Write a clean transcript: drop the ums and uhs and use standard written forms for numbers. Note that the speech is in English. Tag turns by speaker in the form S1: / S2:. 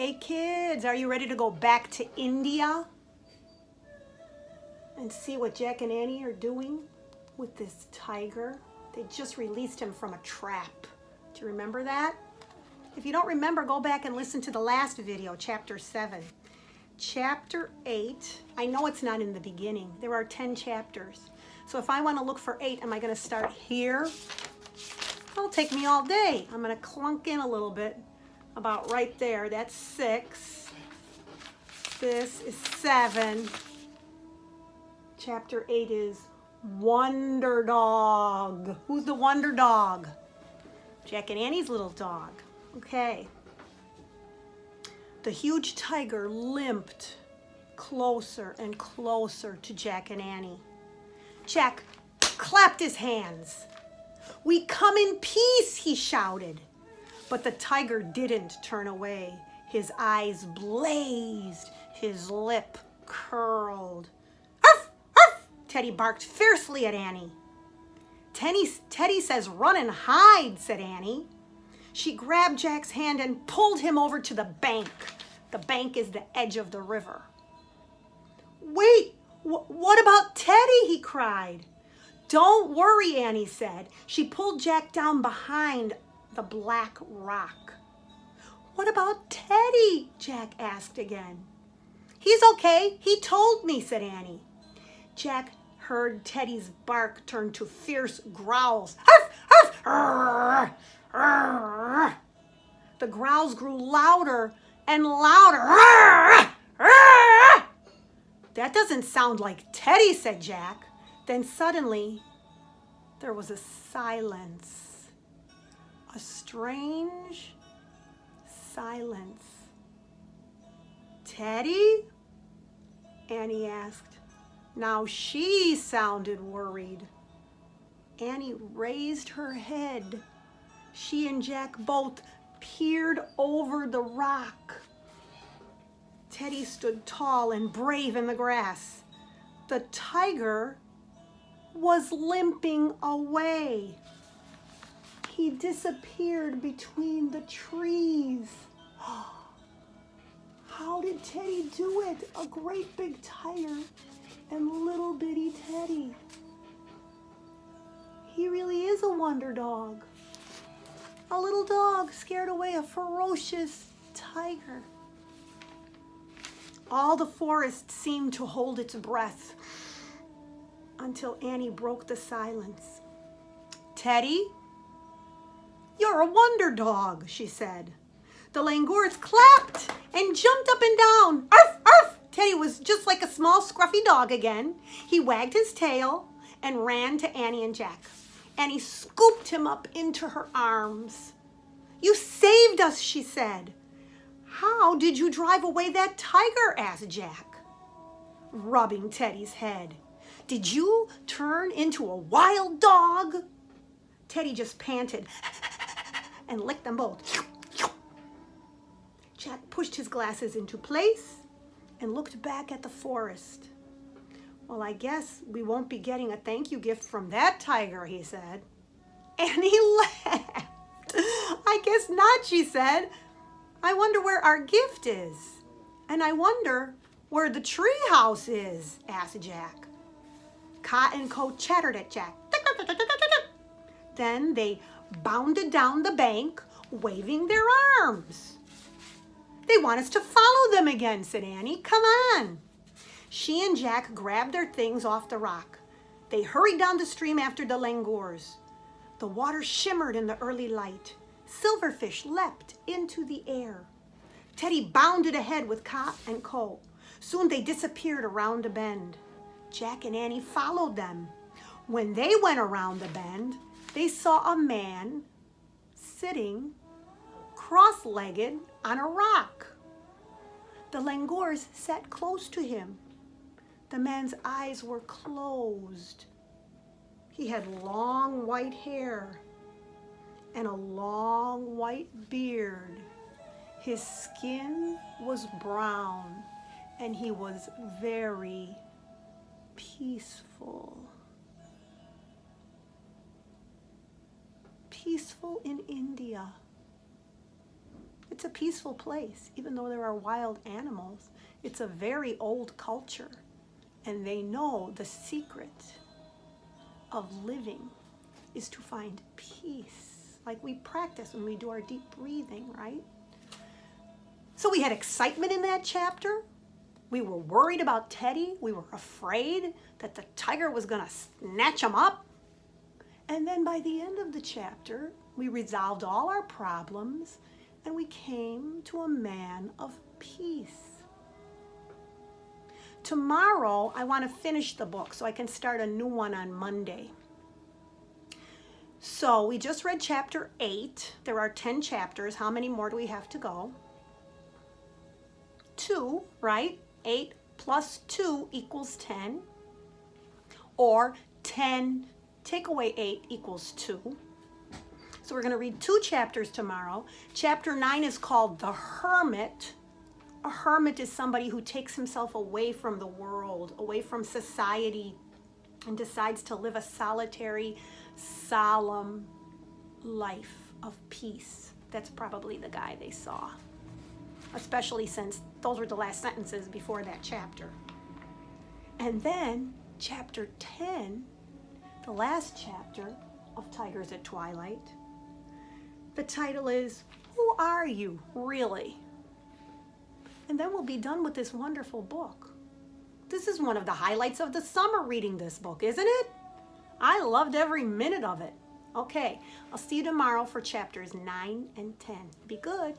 S1: Hey kids, are you ready to go back to India and see what Jack and Annie are doing with this tiger? They just released him from a trap. Do you remember that? If you don't remember, go back and listen to the last video, chapter 7. Chapter 8, I know it's not in the beginning. There are 10 chapters. So if I want to look for 8, am I going to start here? It'll take me all day. I'm going to clunk in a little bit. About right there. That's 6. This is 7. Chapter 8 is Wonder Dog. Who's the Wonder Dog? Jack and Annie's little dog. Okay. The huge tiger limped closer and closer to Jack and Annie. Jack clapped his hands. "We come in peace," he shouted. But the tiger didn't turn away. His eyes blazed. His lip curled. "Arf! Arf!" Teddy barked fiercely at Annie. Teddy says, "Run and hide," said Annie. She grabbed Jack's hand and pulled him over to the bank. The bank is the edge of the river. "Wait, what about Teddy?" he cried. "Don't worry," Annie said. She pulled Jack down behind the black rock. "What about Teddy?" Jack asked again. "He's okay. He told me," said Annie. Jack heard Teddy's bark turn to fierce growls. "Arf! Arf! Arr! Arr!" The growls grew louder and louder. "Arr! Arr!" "That doesn't sound like Teddy," said Jack. Then suddenly, there was a silence. A strange silence. "Teddy?" Annie asked. Now she sounded worried. Annie raised her head. She and Jack both peered over the rock. Teddy stood tall and brave in the grass. The tiger was limping away. He disappeared between the trees. How did Teddy do it? A great big tiger and little bitty Teddy. He really is a wonder dog. A little dog scared away a ferocious tiger. All the forest seemed to hold its breath until Annie broke the silence. "Teddy, you're a wonder dog," she said. The langurs clapped and jumped up and down. "Arf! Arf!" Teddy was just like a small scruffy dog again. He wagged his tail and ran to Annie and Jack. Annie scooped him up into her arms. "You saved us," she said. "How did you drive away that tiger?" asked Jack, rubbing Teddy's head. "Did you turn into a wild dog?" Teddy just panted and licked them both. Jack pushed his glasses into place and looked back at the forest. "Well, I guess we won't be getting a thank you gift from that tiger," he said. Annie laughed. "I guess not," she said. "I wonder where our gift is. And I wonder where the tree house is," asked Jack. Kat and Co chattered at Jack. Then they bounded down the bank, waving their arms. "They want us to follow them again," said Annie. "Come on." She and Jack grabbed their things off the rock. They hurried down the stream after the langurs. The water shimmered in the early light. Silverfish leapt into the air. Teddy bounded ahead with Kat and Co. Soon they disappeared around a bend. Jack and Annie followed them. When they went around the bend, they saw a man sitting cross-legged on a rock. The langurs sat close to him. The man's eyes were closed. He had long white hair and a long white beard. His skin was brown and he was very peaceful. Peaceful in India. It's a peaceful place, even though there are wild animals. It's a very old culture, and they know the secret of living is to find peace, like we practice when we do our deep breathing, right? So we had excitement in that chapter. We were worried about Teddy. We were afraid that the tiger was going to snatch him up. And then by the end of the chapter, we resolved all our problems and we came to a man of peace. Tomorrow, I want to finish the book so I can start a new one on Monday. So we just read chapter 8. There are 10 chapters. How many more do we have to go? 2, right? 8 plus 2 equals 10. Or 10, take away 8 equals 2. So we're going to read 2 chapters tomorrow. Chapter 9 is called The Hermit. A hermit is somebody who takes himself away from the world, away from society, and decides to live a solitary, solemn life of peace. That's probably the guy they saw, especially since those were the last sentences before that chapter. And then chapter 10, the last chapter of Tigers at Twilight, the title is, Who Are You, Really? And then we'll be done with this wonderful book. This is one of the highlights of the summer reading this book, isn't it? I loved every minute of it. Okay, I'll see you tomorrow for chapters 9 and 10. Be good.